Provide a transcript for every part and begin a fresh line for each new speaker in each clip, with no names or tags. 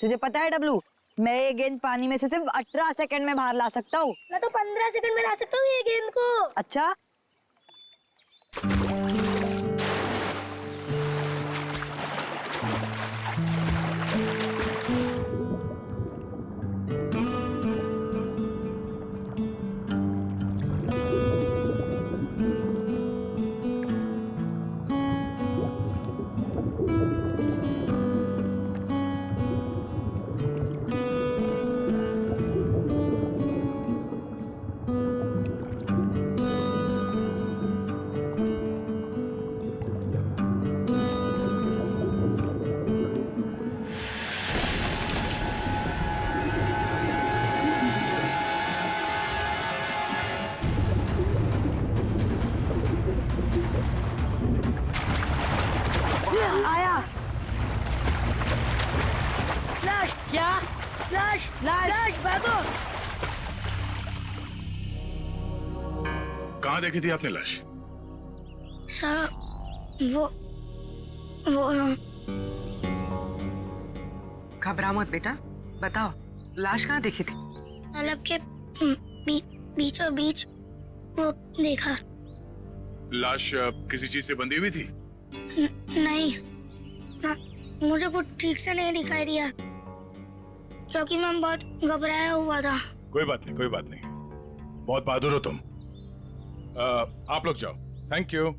तुझे पता है डब्लू, मैं ये गेंद पानी में से सिर्फ 18 सेकंड में बाहर ला सकता हूँ।
मैं तो 15 सेकंड में ला सकता हूँ ये गेंद को।
अच्छा, आया।
लाश क्या? लाश
लाश।
लाश भागो।
कहाँ देखी थी आपने लाश?
वो
घबरा मत बेटा, बताओ लाश कहाँ देखी थी?
तालाब के बीचों बीच वो देखा।
लाश किसी चीज से बंधी हुई थी?
नहीं ना, मुझे कुछ ठीक से नहीं दिखाई दिया क्योंकि मैं बहुत घबराया हुआ था।
कोई बात नहीं, कोई बात नहीं, बहुत बहादुर हो तुम। आप लोग जाओ। Thank you.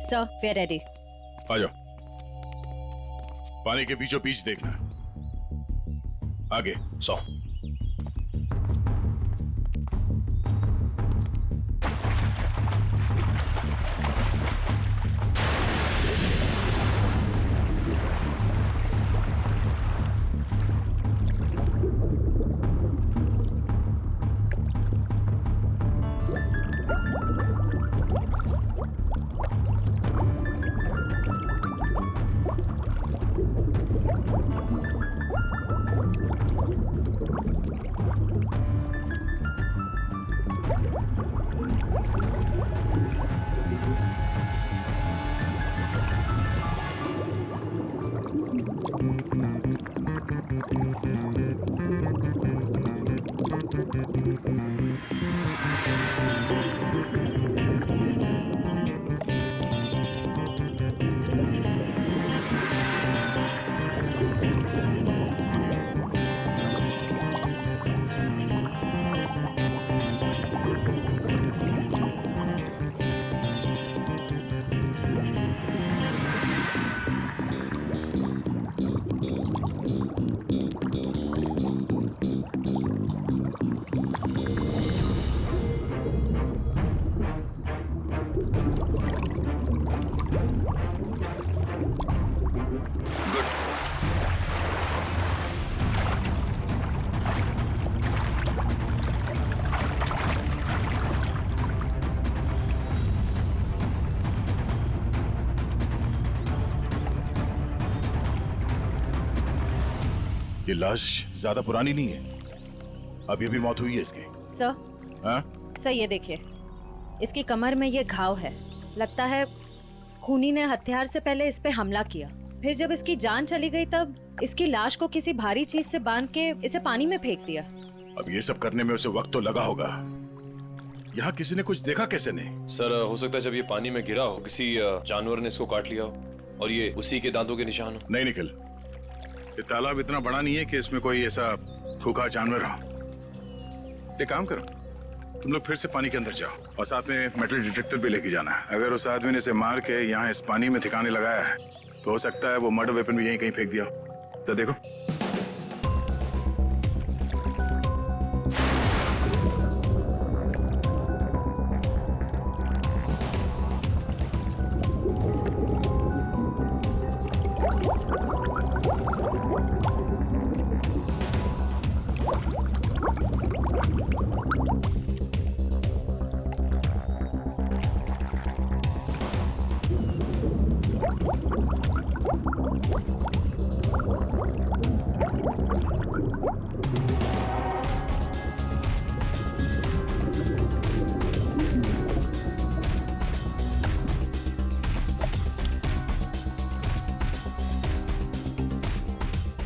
Sir, we are ready.
आ जाओ। पानी के बीचों बीच देखना। आगे 100। ये लाश ज्यादा पुरानी नहीं है, अभी अभी मौत हुई है इसकी।
सर,
हाँ?
सर ये देखिए, इसकी कमर में ये घाव है। लगता है खूनी ने हथियार से पहले इस पे हमला किया, फिर जब इसकी जान चली गई तब इसकी लाश को किसी भारी चीज से बांध के इसे पानी में फेंक दिया।
अब ये सब करने में उसे वक्त तो लगा होगा। यहाँ किसी ने कुछ देखा कैसे नहीं?
सर, हो सकता है जब ये पानी में गिरा हो किसी जानवर ने इसको काट लिया हो और ये उसी के दांतों के निशान हो।
नहीं निखिल, ये तालाब इतना बड़ा नहीं है कि इसमें कोई ऐसा खूंखार जानवर हो। एक काम करो, तुम लोग फिर से पानी के अंदर जाओ और साथ में मेटल डिटेक्टर भी लेके जाना है। अगर उस आदमी ने इसे मार के यहाँ इस पानी में ठिकाने लगाया है तो हो सकता है वो मर्डर वेपन भी यहीं कहीं फेंक दिया हो। तो देखो।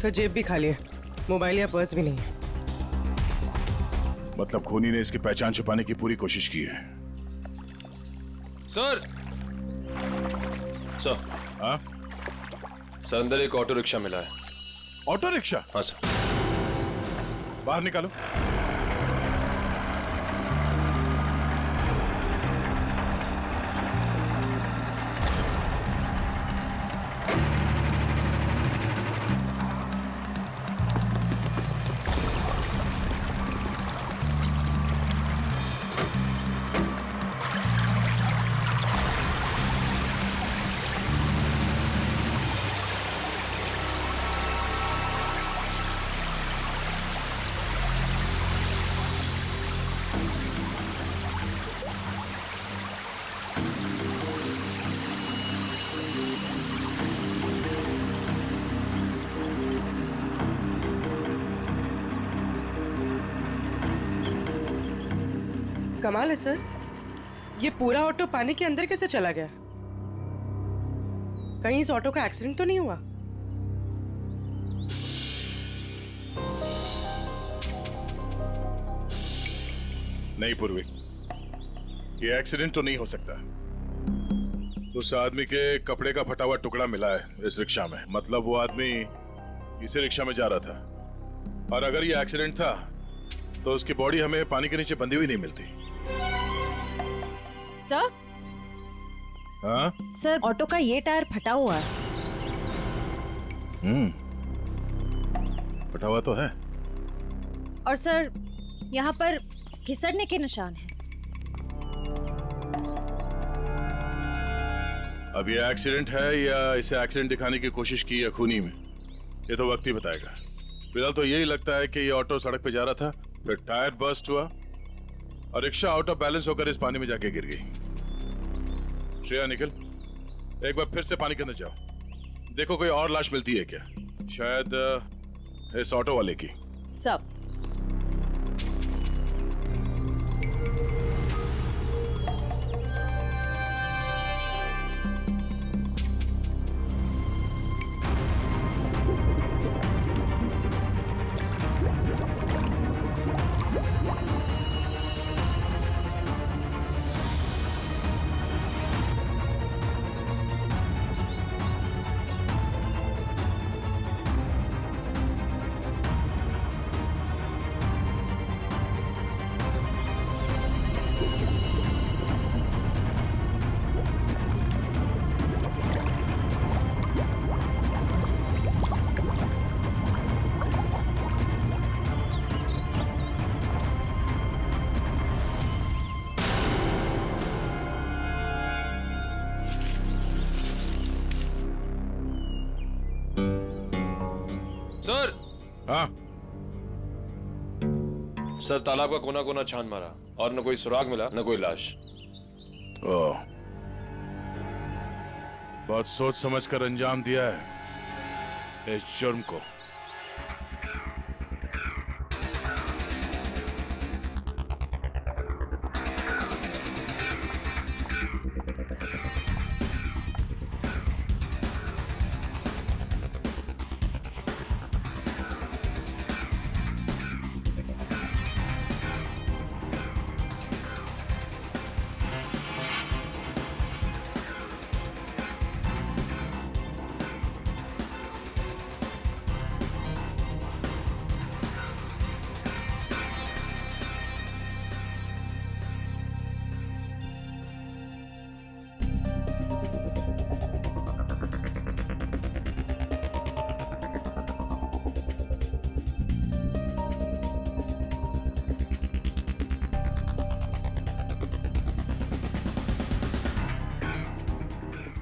सर जेब भी खाली है, मोबाइल या पर्स भी नहीं है।
मतलब खूनी ने इसकी पहचान छुपाने की पूरी कोशिश की है।
सर सर
हाँ,
सर अंदर एक ऑटो रिक्शा मिला है।
Auto rickshaw?
हाँ सर।
बाहर निकालो।
कमाल है सर, ये पूरा ऑटो पानी के अंदर कैसे चला गया? कहीं इस ऑटो का एक्सीडेंट तो नहीं हुआ?
नहीं पूर्वी, ये एक्सीडेंट तो नहीं हो सकता। उस आदमी के कपड़े का फटा हुआ टुकड़ा मिला है इस रिक्शा में। मतलब वो आदमी इसी रिक्शा में जा रहा था, और अगर ये एक्सीडेंट था तो उसकी बॉडी हमें पानी के नीचे बंधी हुई नहीं मिलती।
सर
हाँ?
सर ऑटो का ये टायर फटा हुआ है।
फटा हुआ तो है।
और सर यहाँ पर घिसड़ने के निशान हैं।
अब ये एक्सीडेंट है या इसे एक्सीडेंट दिखाने की कोशिश की है खूनी में, ये तो वक्त ही बताएगा। फिलहाल तो यही लगता है कि ये ऑटो सड़क पे जा रहा था, फिर टायर बर्स्ट हुआ और रिक्शा आउट ऑफ बैलेंस होकर इस पानी में जाके गिर गई। श्रेया निकल, एक बार फिर से पानी के अंदर जाओ, देखो कोई और लाश मिलती है क्या, शायद इस ऑटो वाले की।
सब
सर।
हाँ?
सर तालाब का कोना कोना छान मारा और न कोई सुराग मिला न कोई लाश।
ओह, बहुत सोच समझ कर अंजाम दिया है इस जुर्म को।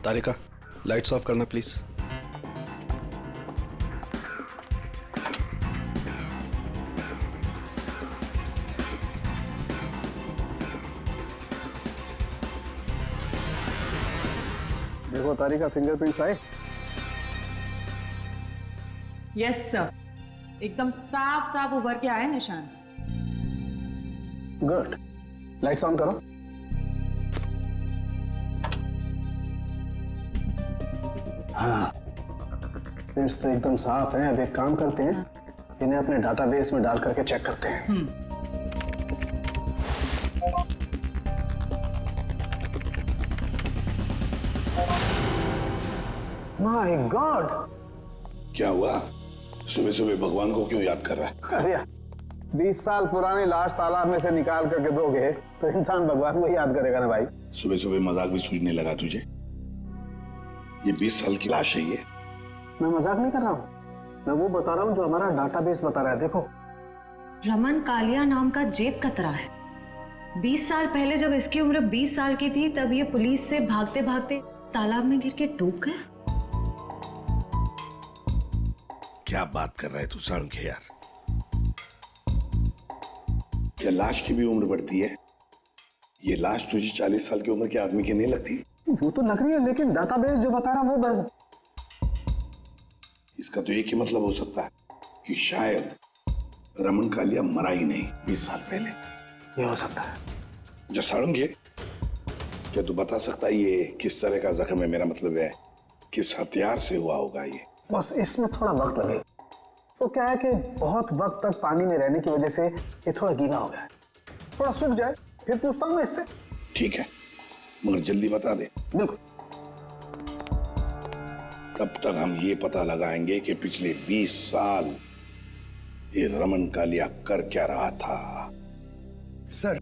तारिका, लाइट्स ऑफ करना प्लीज।
देखो तारिका, फिंगरप्रिंट्स आए।
यस सर, एकदम साफ साफ उभर के आए निशान।
गुड, लाइट्स ऑन करो। हाँ, फिंगरप्रिंट्स तो एकदम साफ हैं। अब एक काम करते हैं, इन्हें अपने डाटाबेस में डाल करके चेक करते हैं। My God!
क्या हुआ? सुबह सुबह भगवान को क्यों याद कर रहा है?
अरे 20 साल पुरानी लाश तालाब में से निकाल करके दोगे तो इंसान भगवान को याद करेगा ना भाई।
सुबह सुबह मजाक भी सूझने लगा तुझे? ये 20 साल की लाश है ये।
मैं मजाक नहीं कर रहा हूँ, मैं वो बता रहा हूँ जो हमारा डाटाबेस बता रहा है। देखो,
रमन कालिया नाम का जेब कतरा है। 20 साल पहले जब इसकी उम्र 20 साल की थी तब ये पुलिस से भागते भागते तालाब में गिर के डूब गया।
क्या बात कर रहा है तू साळुंखे यार? क्या लाश की भी उम्र बढ़ती है? ये लाश तुझे 40 साल की उम्र के आदमी की नहीं लगती?
वो तो लग रही है, लेकिन डाटाबेस जो बता रहा है वो
इसका तो एक ही मतलब हो सकता है कि शायद रमन कालिया मरा ही नहीं 20 साल पहले।
ये हो सकता है।
जो साळुंखे, क्या तू बता सकता है ये किस तरह का जख्म है? मेरा मतलब है किस हथियार से हुआ होगा ये?
बस इसमें थोड़ा वक्त लगे। तो क्या है कि बहुत वक्त तक पानी में रहने की वजह से ये थोड़ा गीला हो गया है। थोड़ा सूख जाए फिर पूछता हूँ मैं इससे।
ठीक है, मगर जल्दी बता दे।
बिल्कुल।
तब तक हम ये पता लगाएंगे कि पिछले 20 साल ये रमन कालिया कर क्या रहा था।
सर,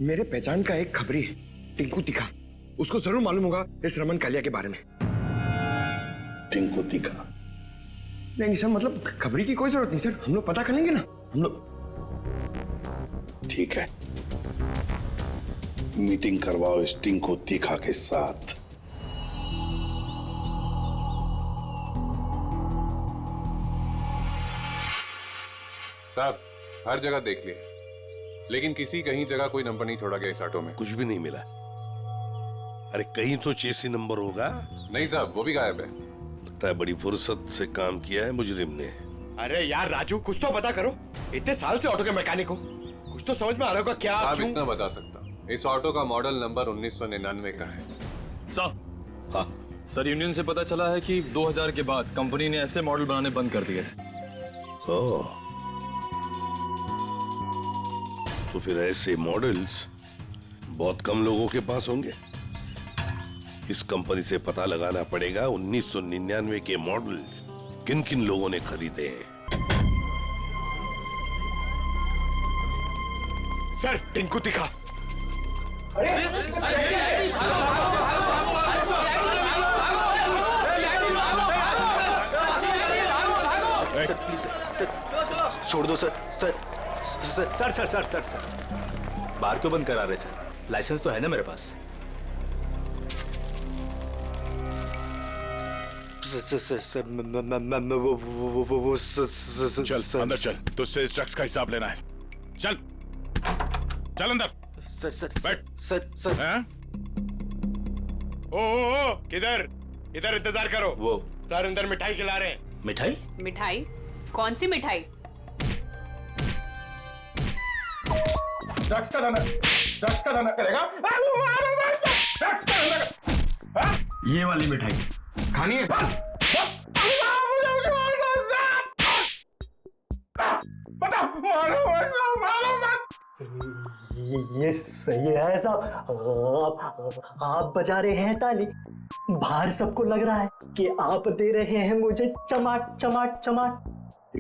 मेरे पहचान का एक खबरी है, टिंकू तिखा। उसको जरूर मालूम होगा इस रमन कालिया के बारे में।
टिंकू तिखा?
नहीं सर, मतलब खबरी की कोई जरूरत नहीं सर, हम लोग पता कर लेंगे ना हम लोग।
ठीक है, मीटिंग करवाओ इस टिंकू तिखा के साथ।
साहब, हर जगह देख लिए, लेकिन किसी कहीं जगह कोई नंबर नहीं छोड़ा गया इस ऑटो में।
कुछ भी नहीं मिला। अरे कहीं तो चेसी नंबर होगा।
नहीं साहब, वो भी गायब है।
लगता है बड़ी फुर्सत से काम किया है मुजरिम ने।
अरे यार राजू, कुछ तो पता करो। इतने साल से ऑटो के मैकेनिक हो, कुछ तो समझ में आ रहा होगा क्या?
आप इतना बता सकता, इस ऑटो का मॉडल नंबर 1999 का है।
सर, यूनियन से पता चला है कि 2000 के बाद कंपनी ने ऐसे मॉडल बनाने बंद कर दिए।
तो फिर ऐसे मॉडल्स बहुत कम लोगों के पास होंगे। इस कंपनी से पता लगाना पड़ेगा 1999 के मॉडल किन किन लोगों ने खरीदे हैं।
सर, टिंकू तिखा।
छोड़ दो सर। सर बार क्यों बंद करा रहे सर? लाइसेंस तो है ना मेरे पास।
चल अंदर चल, तुझसे इस ड्रग्स का हिसाब लेना है। चल चल अंदर। बैठ। सर।
ओ, किधर? इधर इंतजार करो।
वो
सर अंदर मिठाई खिला रहे हैं।
मिठाई?
मिठाई? कौन सी मिठाई?
ड्रग्स का धंधा करेगा? ड्रग्स का धंधा।
ये वाली मिठाई खानी है?
ये सही है साहब। आप बजा रहे हैं ताली, बाहर सबको लग रहा है कि आप दे रहे हैं मुझे चमाट चमाट चमाट।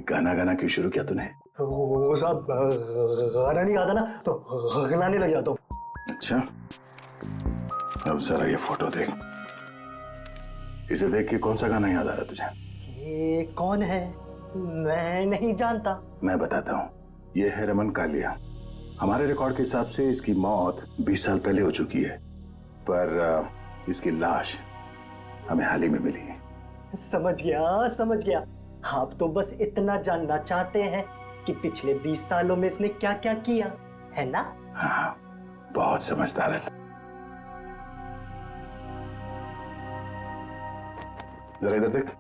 गाना क्यों शुरू किया तूने?
वो साहब गाना नहीं आता ना तो गाने लग जाता हूँ।
अच्छा, अब जरा ये फोटो देख। इसे देख के कौन सा गाना याद आ रहा तुझे?
ये कौन है? मैं नहीं जानता।
मैं बताता हूँ, ये है रमन कालिया। हमारे रिकॉर्ड के हिसाब से इसकी मौत 20 साल पहले हो चुकी है, पर इसकी लाश हमें हाल ही में मिली है।
समझ गया। आप तो बस इतना जानना चाहते हैं कि पिछले 20 सालों में इसने क्या क्या किया, है ना?
हाँ, बहुत समझदार है। जरा इधर देख।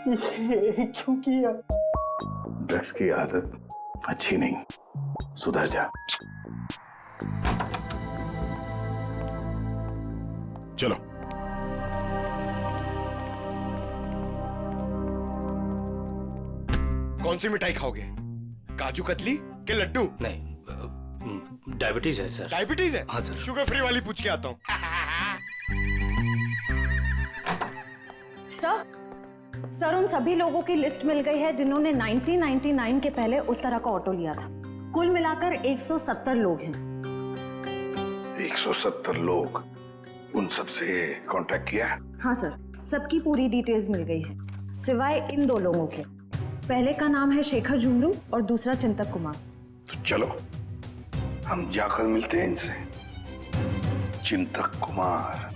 ये क्यों किया?
ड्रग्स की आदत अच्छी नहीं, सुधर जा। चलो।
कौन सी मिठाई खाओगे? काजू कतली के लड्डू?
नहीं, डायबिटीज है सर।
डायबिटीज है?
हाँ सर।
शुगर फ्री वाली पूछ के आता हूँ।
सर उन सभी लोगों की लिस्ट मिल गई है जिन्होंने 1999 के पहले उस तरह का ऑटो लिया था। कुल मिलाकर 170 लोग हैं।
170 लोग? उन सबसे कांटेक्ट किया?
हाँ सर, सबकी पूरी डिटेल्स मिल गई है सिवाय इन 2 लोगों के। पहले का नाम है शेखर झुमरू और दूसरा चिंतक कुमार।
तो चलो हम जाकर मिलते हैं इनसे। चिंतक कुमार।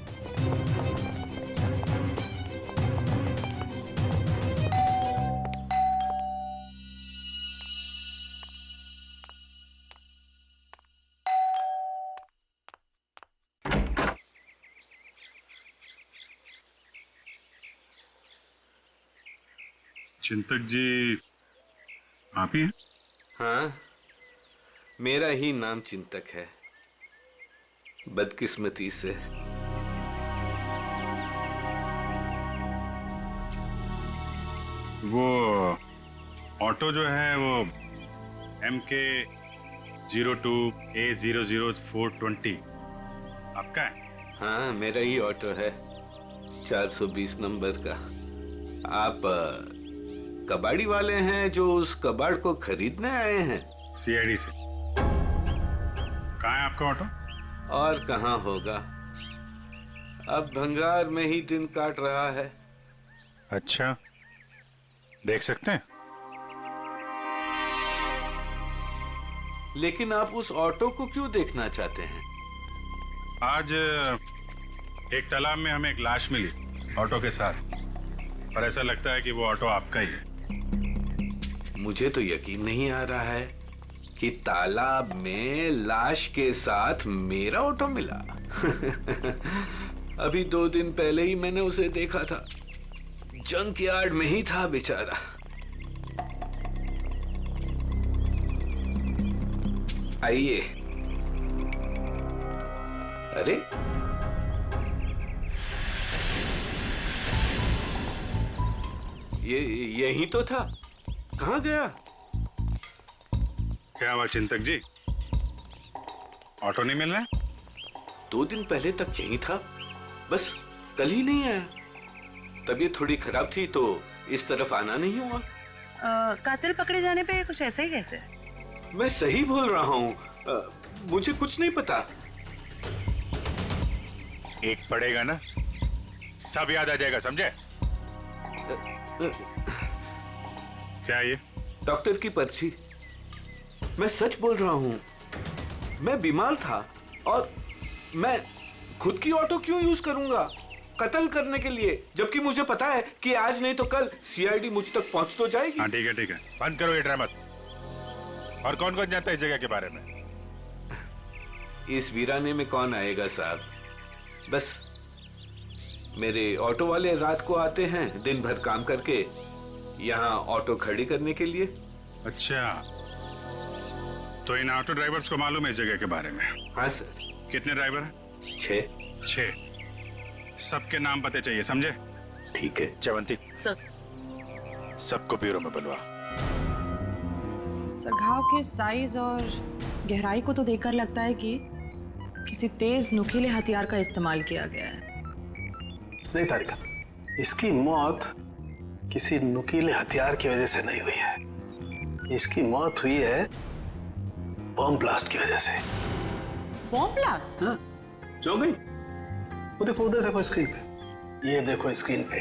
चिंतक जी आप ही हैं?
हाँ, मेरा ही नाम चिंतक है, बदकिस्मती से।
वो ऑटो जो है वो MK 02A00420 आपका है?
हाँ, मेरा ही ऑटो है, 420 नंबर का। आप कबाड़ी वाले हैं जो उस कबाड़ को खरीदने आए हैं?
CID से। कहाँ है आपका ऑटो?
और कहाँ होगा, अब भंगार में ही दिन काट रहा है।
अच्छा, देख सकते हैं?
लेकिन आप उस ऑटो को क्यों देखना चाहते हैं?
आज एक तालाब में हमें एक लाश मिली ऑटो के साथ, और ऐसा लगता है कि वो ऑटो आपका ही है।
मुझे तो यकीन नहीं आ रहा है कि तालाब में लाश के साथ मेरा ऑटो मिला। अभी 2 दिन पहले ही मैंने उसे देखा था, जंक यार्ड में ही था बेचारा। आइए। अरे, ये यही तो था, कहाँ गया?
क्या हुआ चिंतक जी, ऑटो नहीं मिल रहा?
2 दिन पहले तक यही था, बस कल ही नहीं आया। तबीयत थोड़ी खराब थी तो इस तरफ आना नहीं हुआ।
कातिल पकड़े जाने पे कुछ ऐसा ही कहते हैं।
मैं सही बोल रहा हूँ, मुझे कुछ नहीं पता।
एक पड़ेगा ना, सब याद आ जाएगा, समझे? क्या ये?
डॉक्टर की पर्ची। मैं सच बोल रहा हूँ, मैं बीमार था और मैं खुद की ऑटो क्यों यूज करूंगा कत्ल करने के लिए, जबकि मुझे पता है कि आज नहीं तो कल CID मुझ तक पहुंच तो जाएगी।
हाँ ठीक है, बंद करो ये ड्रामा। और कौन कौन जानता है इस जगह के बारे में?
इस वीराने में कौन आएगा साहब, बस मेरे ऑटो वाले रात को आते हैं दिन भर काम करके यहाँ ऑटो खड़ी करने के लिए।
अच्छा, तो इन ऑटो ड्राइवर्स को मालूम है इस जगह के बारे में?
हाँ सर।
कितने ड्राइवर हैं?
6।
सबके नाम पते चाहिए, समझे?
ठीक है।
चवंती
सर।
सबको ब्यूरो में बुलवा।
सर, घाव के साइज और गहराई को तो देखकर लगता है कि किसी तेज नुकीले हथियार का इस्तेमाल किया गया है।
नहीं तारिका, इसकी मौत किसी नुकीले हथियार की वजह से नहीं हुई है। इसकी मौत हुई है बॉम्ब ब्लास्ट की वजह से।
Bomb blast?
हाँ, जो गई। वो देखो, उधर देखो स्क्रीन पे, ये देखो स्क्रीन पे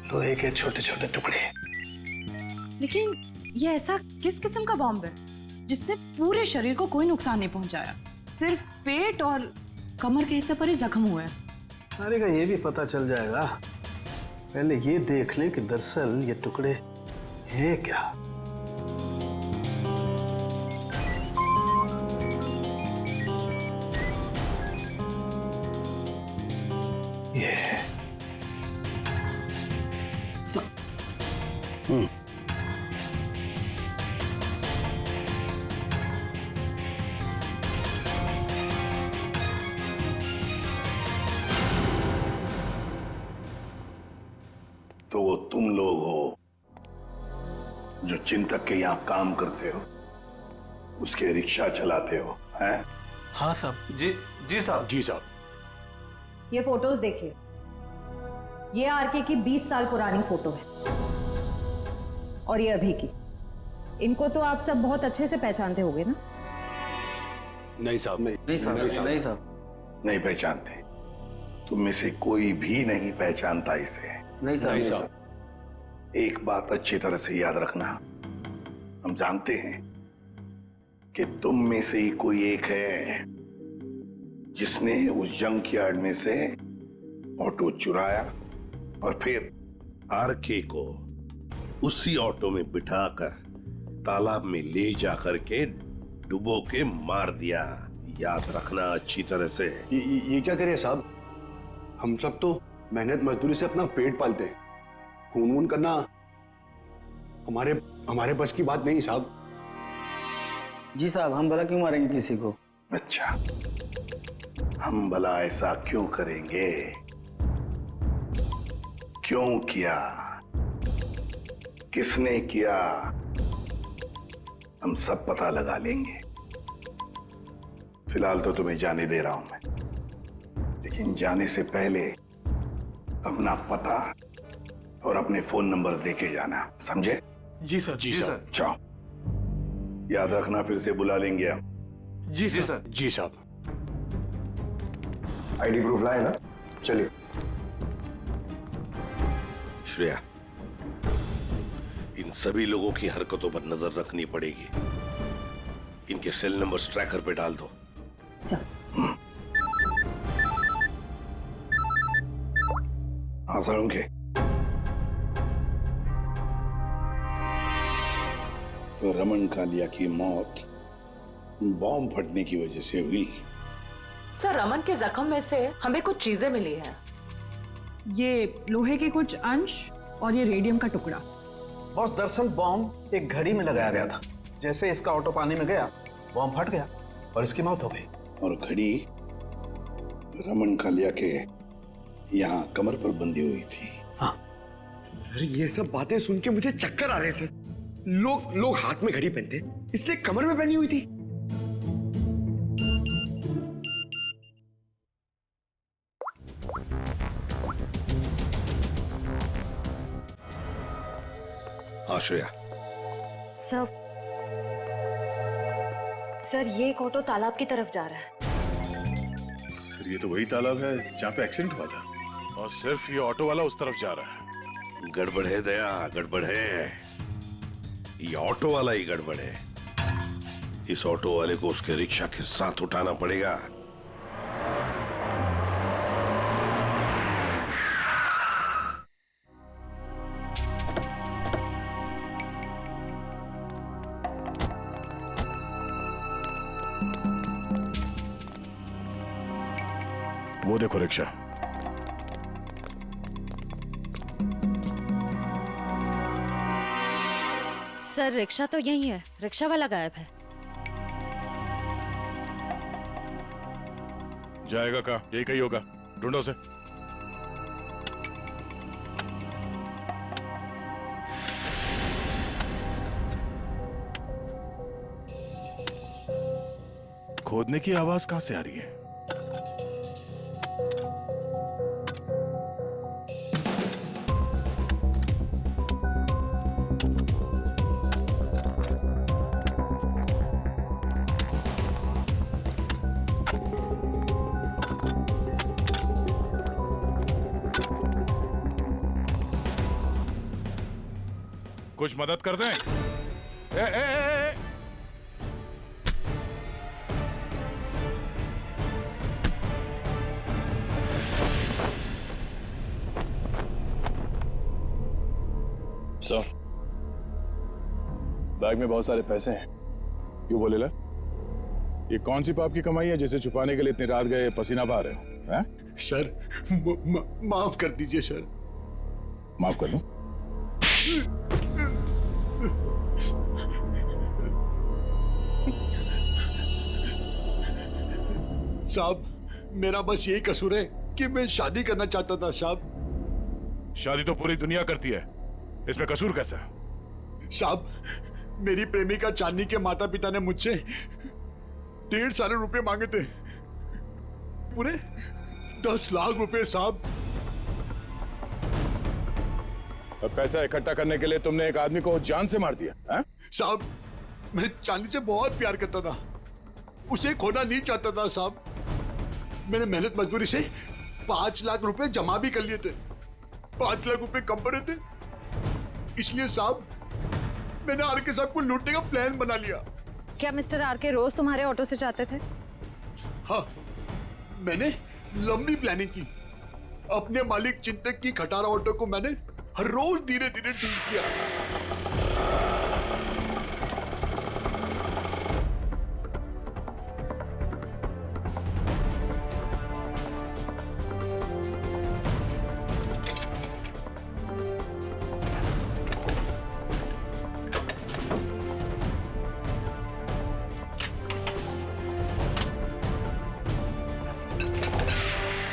लोहे के छोटे छोटे टुकड़े।
लेकिन ये ऐसा किस किस्म का बॉम्ब है जिसने पूरे शरीर को कोई नुकसान नहीं पहुंचाया, सिर्फ पेट और कमर के हिस्से पर ही जख्म हुए हैं?
अरे का ये भी पता चल जाएगा, पहले ये देख लें कि दरअसल ये टुकड़े हैं क्या। ये
लोग हो जो चिंतक के यहाँ काम करते हो, उसके रिक्शा चलाते हो, हैं?
हाँ साहब। जी साहब।
जी साहब।
ये फोटोज देखिए, ये आरके की 20 साल पुरानी फोटो है और ये अभी की। इनको तो आप सब बहुत अच्छे से पहचानते होंगे ना?
नहीं साहब,
नहीं साहब।
नहीं पहचानते। तुम में से कोई भी नहीं पहचानता इसे।
नहीं साहब।
एक बात अच्छी तरह से याद रखना, हम जानते हैं कि तुम में से ही कोई एक है जिसने उस जंक यार्ड में से ऑटो चुराया और फिर आरके को उसी ऑटो में बिठाकर तालाब में ले जाकर के डुबो के मार दिया। याद रखना अच्छी तरह से।
ये क्या करें साहब, हम सब तो मेहनत मजदूरी से अपना पेट पालते हैं। खून वून करना हमारे बस की बात नहीं साहब।
जी साहब, हम भला क्यों मारेंगे किसी को?
अच्छा, हम भला ऐसा क्यों करेंगे? क्यों किया, किसने किया, हम सब पता लगा लेंगे। फिलहाल तो तुम्हें जाने दे रहा हूं मैं, लेकिन जाने से पहले अपना पता और अपने फोन नंबर दे के जाना, समझे?
जी सर। जी सर।
जाओ, याद रखना फिर से बुला लेंगे हम।
जी सर।
जी साहब।
आईडी प्रूफ लाए ना? चलिए।
श्रेया, इन सभी लोगों की हरकतों पर नजर रखनी पड़ेगी। इनके सेल नंबर्स ट्रैकर पे डाल दो।
सर।
हाँ सालुंखे, तो रमन कालिया की मौत बॉम्ब फटने की वजह से हुई।
सर, रमन के जख्म में से हमें कुछ चीजें मिली हैं।
ये लोहे के कुछ अंश और ये रेडियम का टुकड़ा।
बॉस, दरअसल बॉम्ब एक घड़ी में लगाया गया था। जैसे इसका ऑटो पानी में गया, बॉम्ब फट गया और इसकी मौत हो गई।
और घड़ी रमन कालिया के यहाँ कमर पर बंधी हुई थी।
हाँ सर, ये सब बातें सुन के मुझे चक्कर आ रहे हैं सर। लोग हाथ में घड़ी पहनते, इसलिए कमर में पहनी हुई थी।
आश्रया।
सर ये एक ऑटो तालाब की तरफ जा रहा है।
सर, ये तो वही तालाब है जहाँ पे एक्सीडेंट हुआ था, और सिर्फ ये ऑटो वाला उस तरफ जा रहा है। गड़बड़ है दया, गड़बड़ है। ये ऑटो वाला ही गड़बड़ है। इस ऑटो वाले को उसके रिक्शा के साथ उठाना पड़ेगा। वो देखो रिक्शा।
सर रिक्शा तो यही है, रिक्शा वाला गायब है।
जाएगा का यही कहीं होगा, ढूंढो से। खोदने की आवाज कहां से आ रही है? कुछ मदद कर दें? ए।
सर, बैग में बहुत सारे पैसे हैं।
क्यों बोले ला? ये कौन सी पाप की कमाई है जिसे छुपाने के लिए इतनी रात गए पसीना बहा रहे हो? हैं?
सर, माफ कर दीजिए सर।
माफ कर दूं?
साहब, मेरा बस यही कसूर है कि मैं शादी करना चाहता था साहब।
शादी तो पूरी दुनिया करती है, इसमें कसूर कैसा?
साहब, मेरी प्रेमिका चांदनी के माता पिता ने मुझसे 1.5 साल रुपए मांगे थे, पूरे 10 लाख रुपए साहब।
अब पैसा इकट्ठा करने के लिए तुमने एक आदमी को जान से मार दिया है?
साहब, मैं चांदनी से बहुत प्यार करता था, उसे खोना नहीं चाहता था साहब। मैंने मेहनत मजदूरी से 5 लाख रुपए जमा भी कर लिए थे। 5 लाख रुपए कम पड़े थे, इसलिए साहब मैंने आरके साहब को लूटने का प्लान बना लिया।
क्या मिस्टर आरके रोज तुम्हारे ऑटो से जाते थे?
हाँ, मैंने लंबी प्लानिंग की। अपने मालिक चिंतक की खटारा ऑटो को मैंने हर रोज धीरे धीरे ठीक किया।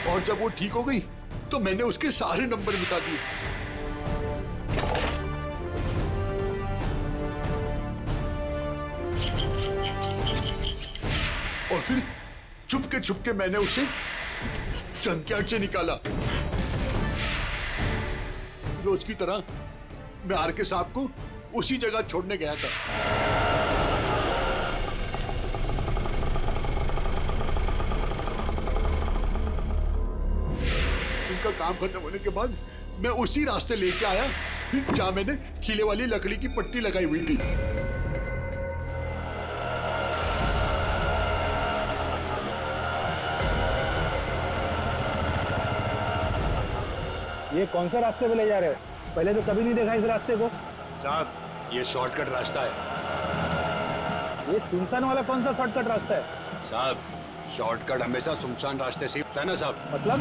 और जब वो ठीक हो गई तो मैंने उसके सारे नंबर मिटा दिए। और फिर छुपके मैंने उसे जंकयार्ड से निकाला। रोज की तरह मैं आरके साहब को उसी जगह छोड़ने गया था। उनका काम खत्म होने के बाद मैं उसी रास्ते लेके आया जहां मैंने खीले वाली लकड़ी की पट्टी लगाई हुई थी।
ये कौन सा रास्ते पे ले जा रहे हो? पहले तो कभी नहीं देखा इस रास्ते को।
साहब, ये शॉर्टकट रास्ता है।
ये सुनसान वाला कौन सा शॉर्टकट रास्ता है?
साहब, शॉर्टकट हमेशा सुनसान रास्ते से होता है ना साहब।
मतलब?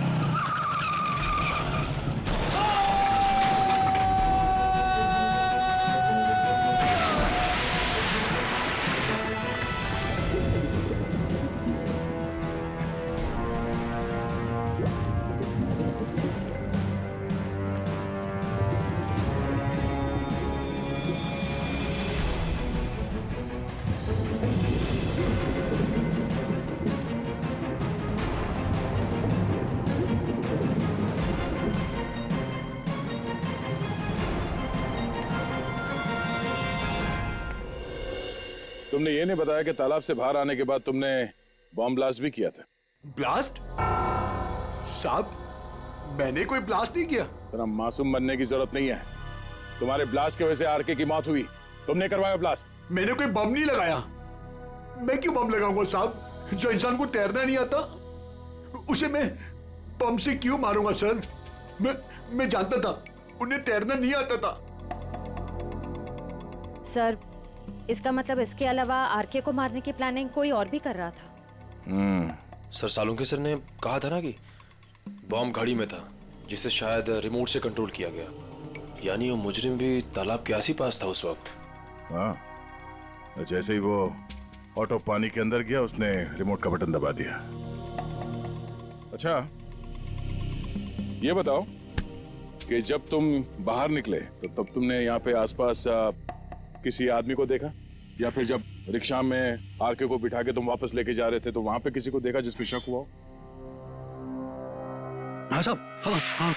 तुमने ये नहीं बताया कि तालाब से बाहर आने के बाद तुमने बॉम्ब ब्लास्ट भी किया था।
ब्लास्ट? साहब, मैंने कोई ब्लास्ट नहीं किया।
तेरा मासूम बनने की जरूरत नहीं है। तुम्हारे ब्लास्ट की वजह से आरके की मौत हुई। तुमने करवाया ब्लास्ट।
मैंने कोई बम नहीं लगाया। मैं क्यों बम लगाऊंगा साहब? जो इंसान को तैरना नहीं आता उसे मैं बम से क्यों मारूंगा सर? मैं जानता था उन्हें तैरना नहीं आता था।
सर, इसका मतलब इसके अलावा आरके को मारने की प्लानिंग कोई और भी कर रहा था।
सर, सालुंके सर ने कहा था ना कि बॉम्ब गाड़ी में था, जिसे शायद रिमोट से कंट्रोल किया गया। यानी वो मुजरिम भी तालाब के आस ही पास था उस वक्त।
हाँ, जैसे ही वो ऑटो पानी के अंदर गया उसने रिमोट का बटन दबा दिया। अच्छा, ये बताओ कि जब तुम बाहर निकले तो तब तुमने यहाँ पे आसपास किसी आदमी को देखा, या फिर जब रिक्शा में आरके को बिठा के तुम वापस लेके जा रहे थे तो वहां पे किसी को देखा जिस पे शक हुआ हो?
हाँ साहब, हाँ हाँ।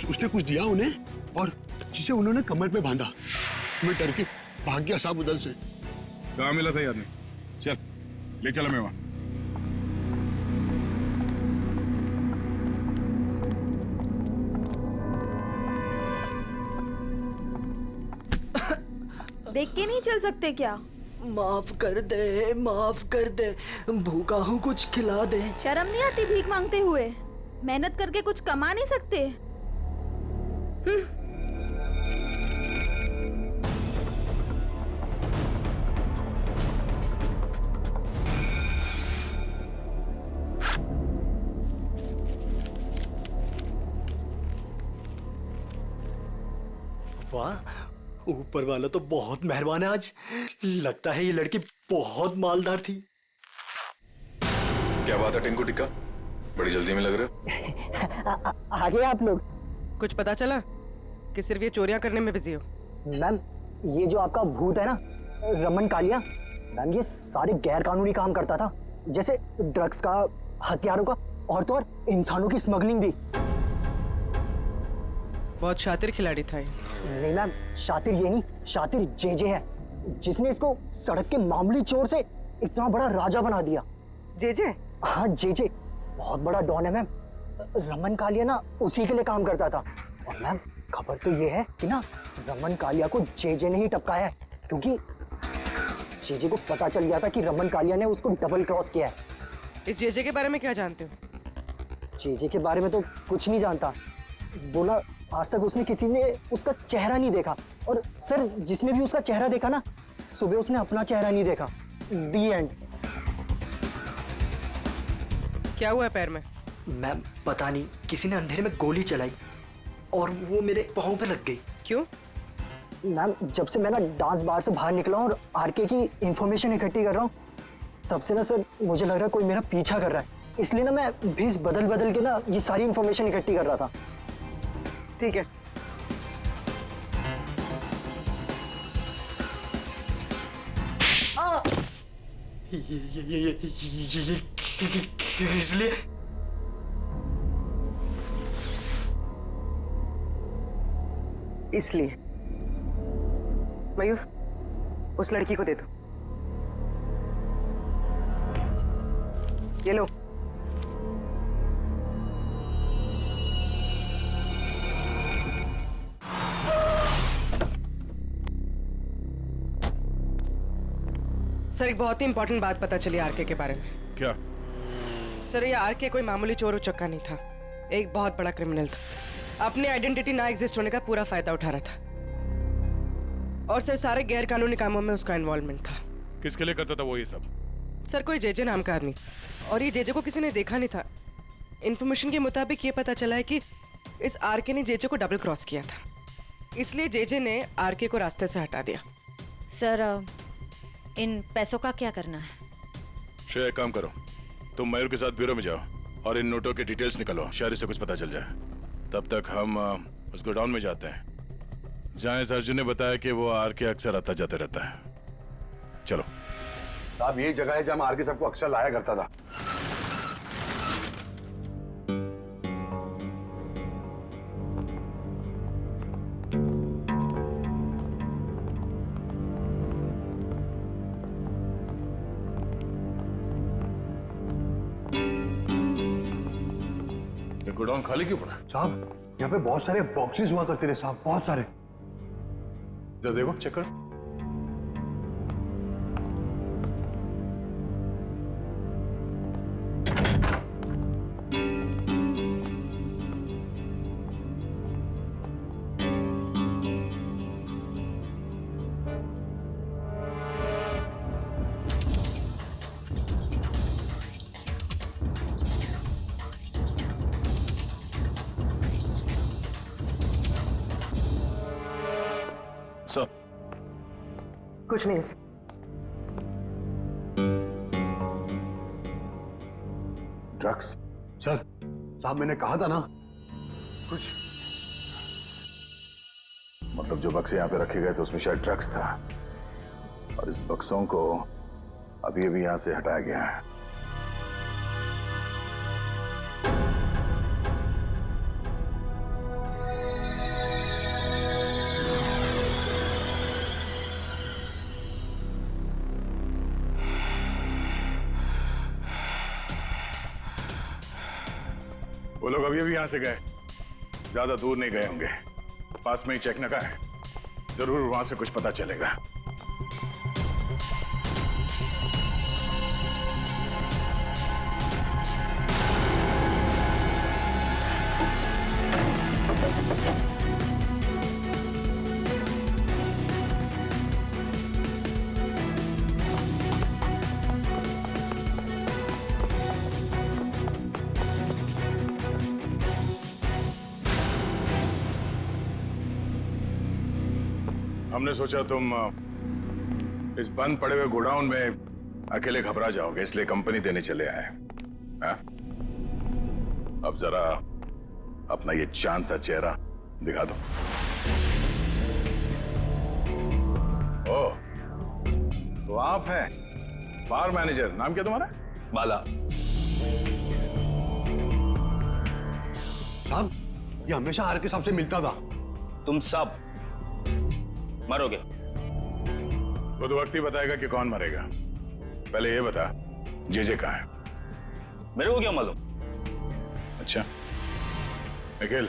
उसने कुछ दिया उन्हें और जिसे उन्होंने कमर पे बांधा। मैं डर के भाग गया साहब उधर से।
कहाँ मिला था ये आदमी? चल ले चला मैं वहां।
देख के नहीं चल सकते क्या?
माफ कर दे, माफ कर दे, भूखा हूँ, कुछ खिला दे।
शर्म नहीं आती भीख मांगते हुए? मेहनत करके कुछ कमा नहीं सकते?
वाह, ऊपर वाला तो बहुत मेहरबान है आज। लगता है ये लड़की बहुत मालदार थी।
क्या बात है टिंकू टिक्का, बड़ी जल्दी में लग रहे हो।
आगे आप लोग।
कुछ पता चला कि सिर्फ ये चोरियां करने में बिजी हो?
मैम, ये जो आपका भूत है ना, रमन कालिया, मैम ये सारे गैर कानूनी काम करता था, जैसे ड्रग्स का, हथियारों का, और तो और इंसानों की स्मगलिंग भी।
बहुत शातिर खिलाड़ी था ये।
नहीं मैम, शातिर ये नहीं, शातिर जेजे है, जिसने इसको सड़क के मामूली चोर से इतना बड़ा राजा बना दिया।
जेजे?
हाँ जेजे, बहुत बड़ा डॉन है मैम। रमन कालिया ना उसी के लिए काम करता था। और मैम खबर तो ये है कि ना रमन कालिया को जेजे ने ही टपकाया है, क्योंकि जेजे को पता चल गया था कि रमन कालिया ने उसको डबल क्रॉस किया है।
इस जेजे के बारे में क्या जानते हो?
जेजे के बारे में तो कुछ नहीं जानता। बोला आज तक उसने किसी ने उसका चेहरा नहीं देखा, और सर जिसने भी उसका चेहरा देखा ना, सुबह उसने अपना चेहरा नहीं देखा। दी एंड।
क्या हुआ पैर में?
मैम पता नहीं, किसी ने अंधेरे में गोली चलाई और वो मेरे पाँव पे लग गई।
क्यों?
मैम जब से मैं ना डांस बार से बाहर निकला हूँ और आरके की इंफॉर्मेशन इकट्ठी कर रहा हूँ, तब से ना सर मुझे लग रहा है कोई मेरा पीछा कर रहा है। इसलिए ना मैं भेस बदल बदल के ना ये सारी इंफॉर्मेशन इकट्ठी कर रहा था।
ठीक है।
इसलिए
इसलिए मयूर, उस लड़की को दे दो। ये लो। सर एक बहुत ही इंपॉर्टेंट बात पता चली आरके के बारे में।
क्या?
सर ये आरके कोई मामूली चोर उचक्का नहीं था, एक बहुत बड़ा क्रिमिनल था। अपनी आइडेंटिटी ना एग्जिस्ट होने का पूरा फायदा उठा रहा था, और सर सारे गैर कानूनी कामों में उसका इन्वॉल्वमेंट था।
किसके लिए करता था वो ये सब?
सर कोई जेजे नाम का आदमी, और ये जेजे को किसी ने देखा नहीं था। इन्फॉर्मेशन के मुताबिक ये पता चला है कि इस आरके ने जेजे को डबल क्रॉस किया था, इसलिए जेजे ने आरके को रास्ते से हटा दिया।
सर इन पैसों का क्या करना है?
श्रेया एक काम करो, तुम मयूर के साथ ब्यूरो में जाओ और इन नोटों के डिटेल्स निकालो, शायद इससे कुछ पता चल जाए। तब तक हम उस गोडाउन में जाते हैं जहाँ इस अर्जुन ने बताया कि वो आर के अक्सर आता जाते रहता है। चलो।
साहब यही जगह है जहाँ आर के सबको अक्सर लाया करता था।
गोडाउन खाली क्यों पड़ा?
साहब यहाँ पे बहुत सारे बॉक्सेस हुआ करते थे साहब, बहुत सारे।
जरा देखो, चेक करो।
कुछ नहीं।
ड्रग्स? सर साहब मैंने कहा था ना कुछ।
मतलब जो बक्से यहाँ पे रखे गए थे उसमें शायद ड्रग्स था, और इस बक्सों को अभी अभी यहाँ से हटाया गया है। वो लोग अभी अभी यहां से गए, ज्यादा दूर नहीं गए होंगे, पास में ही चेक नका है, जरूर वहां से कुछ पता चलेगा। हमने सोचा तुम इस बंद पड़े हुए गोडाउन में अकेले घबरा जाओगे, इसलिए कंपनी देने चले आए। हाँ? अब जरा अपना ये चांद सा चेहरा दिखा दो। ओ, तो आप हैं बार मैनेजर, नाम क्या तुम्हारा?
बाला।
साहब, ये हमेशा आर के साहब से मिलता था।
तुम सब मरोगे।
वो तो वक्त ही बताएगा कि कौन मरेगा। पहले ये बता, जे कहाँ है?
मेरे को क्या मालूम?
अच्छा निखिल,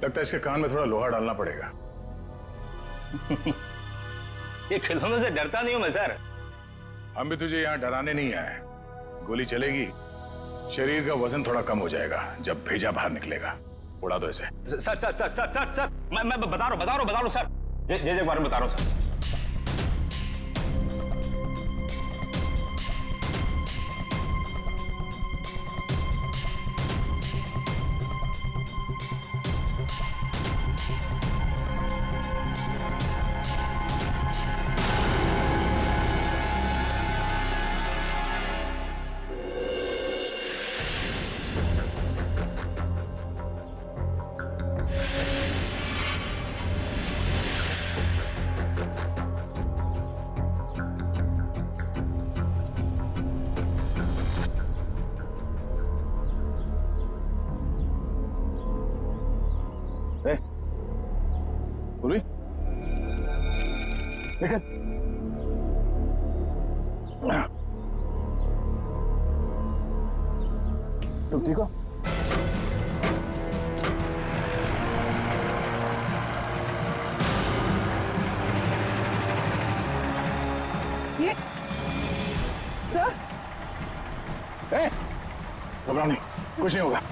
लगता है इसके कान में थोड़ा लोहा डालना पड़ेगा।
ये खिलौनों से डरता नहीं हूं मैं सर।
हम भी तुझे यहाँ डराने नहीं आए। गोली चलेगी, शरीर का वजन थोड़ा कम हो जाएगा जब भेजा बाहर निकलेगा। उड़ा दो इसे।
Sir sir sir sir sir sir मैं बता रहा हूँ सर। जे के बारे में बता रहा हूँ सर।
पूरी निकल। तुम ठीक हो?
ये सर,
घबराओ नहीं, कुछ नहीं होगा।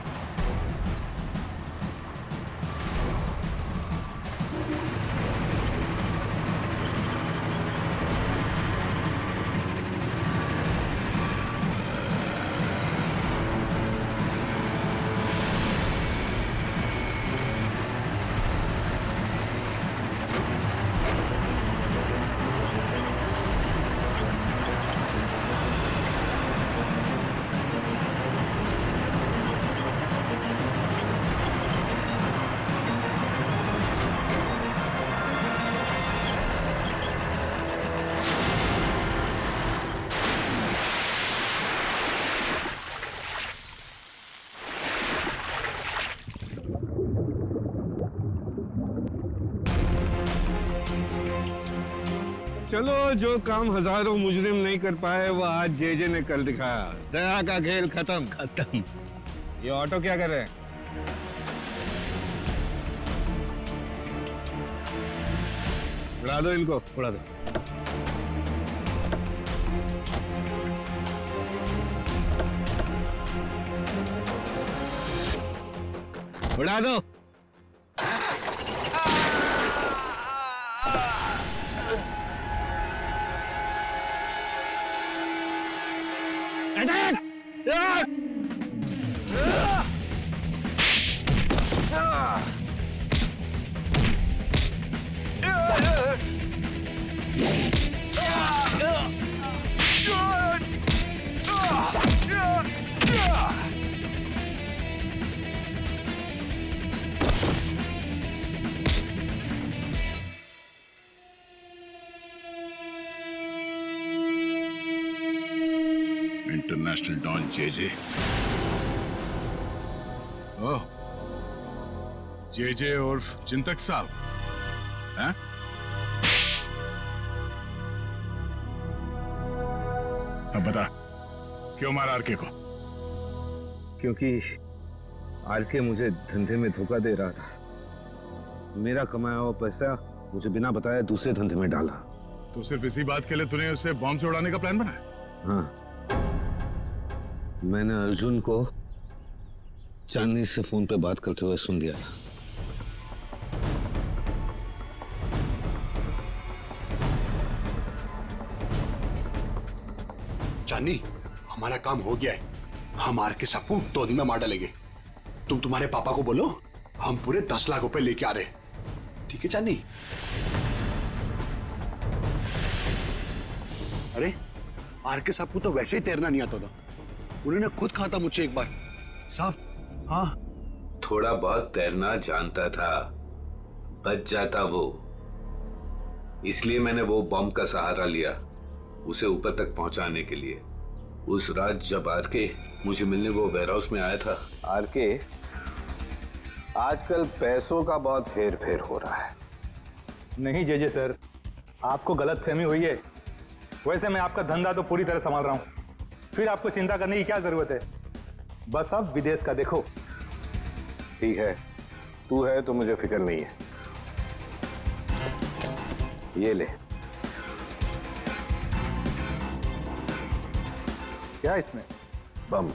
चलो, जो काम हजारों मुजरिम नहीं कर पाए वो आज जे ने कर दिखाया। दया का खेल खत्म। ये ऑटो क्या कर रहे हैं? उड़ा दो इनको, उड़ा दो। उड़ा दो।
इंटरनेशनल डॉन जे। ओह, जे उर्फ चिंतक साहब हैं? अब बता, क्यों मारा आरके को?
क्योंकि आरके मुझे धंधे में धोखा दे रहा था। मेरा कमाया हुआ पैसा मुझे बिना बताए दूसरे धंधे में डाला।
तो सिर्फ इसी बात के लिए तूने उसे बॉम्ब से उड़ाने का प्लान बनाया?
हाँ, मैंने अर्जुन को चांदनी से फोन पे बात करते हुए सुन लिया था।
चांदनी, हमारा काम हो गया है। हम आर के सबको 2 दिन में मार डालेंगे। तुम तुम्हारे पापा को बोलो हम पूरे 10 लाख रुपए लेके आ रहे। ठीक है चांदनी? अरे आरके साहब को तो वैसे ही तैरना नहीं आता था, उन्होंने खुद कहा था मुझसे एक बार। साहब हाँ,
थोड़ा बहुत तैरना जानता था, बच जाता वो। इसलिए मैंने वो बॉम्ब का सहारा लिया उसे ऊपर तक पहुंचाने के लिए। उस रात जब आरके मुझे मिलने वो वेयरहाउस में आया था।
आरके, आजकल पैसों का बहुत हेर फेर हो रहा है।
नहीं जेजे सर, आपको गलत फहमी हुई है। वैसे मैं आपका धंधा तो पूरी तरह संभाल रहा हूँ, फिर आपको चिंता करने की क्या जरूरत है। बस अब विदेश का देखो।
ठीक है, तू है तो मुझे फिक्र नहीं है। ये ले।
क्या इसमें?
बम।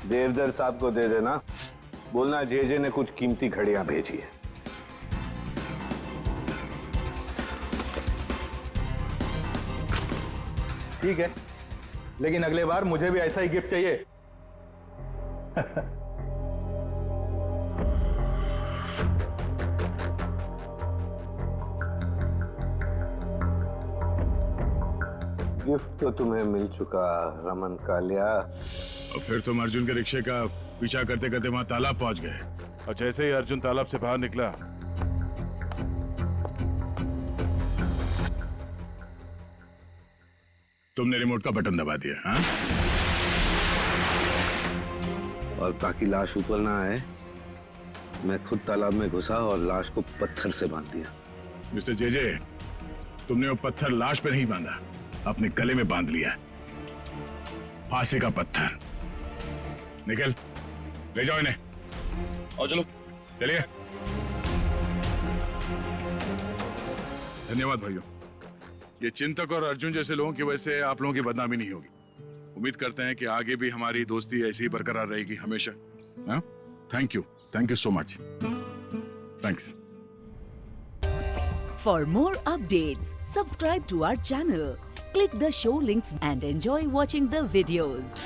देवदर साहब को दे देना, बोलना जेजे ने कुछ कीमती घड़ियां भेजी है।
ठीक है, लेकिन अगले बार मुझे भी ऐसा ही गिफ्ट चाहिए।
गिफ्ट तो तुम्हें मिल चुका रमन कालिया।
और फिर तुम अर्जुन के रिक्शे का पीछा करते करते वहां तालाब पहुंच गए, और जैसे ही अर्जुन तालाब से बाहर निकला तुमने रिमोट का बटन दबा दिया। हाँ?
और ताकि लाश ऊपर ना आए, मैं खुद तालाब में घुसा और लाश को पत्थर से बांध दिया।
मिस्टर जेजे, तुमने वो पत्थर लाश पे नहीं बांधा, अपने गले में बांध लिया। फांसी का पत्थर। निकल, ले जाओ इन्हें। और चलो, चलिए। धन्यवाद भाइयों। ये चिंतक और अर्जुन जैसे लोगों की वजह से आप लोगों की बदनामी नहीं होगी। उम्मीद करते हैं कि आगे भी हमारी दोस्ती ऐसी ही बरकरार रहेगी हमेशा। Thank you so much. Thanks.
For more updates, subscribe to our channel, click the show links and enjoy watching the videos.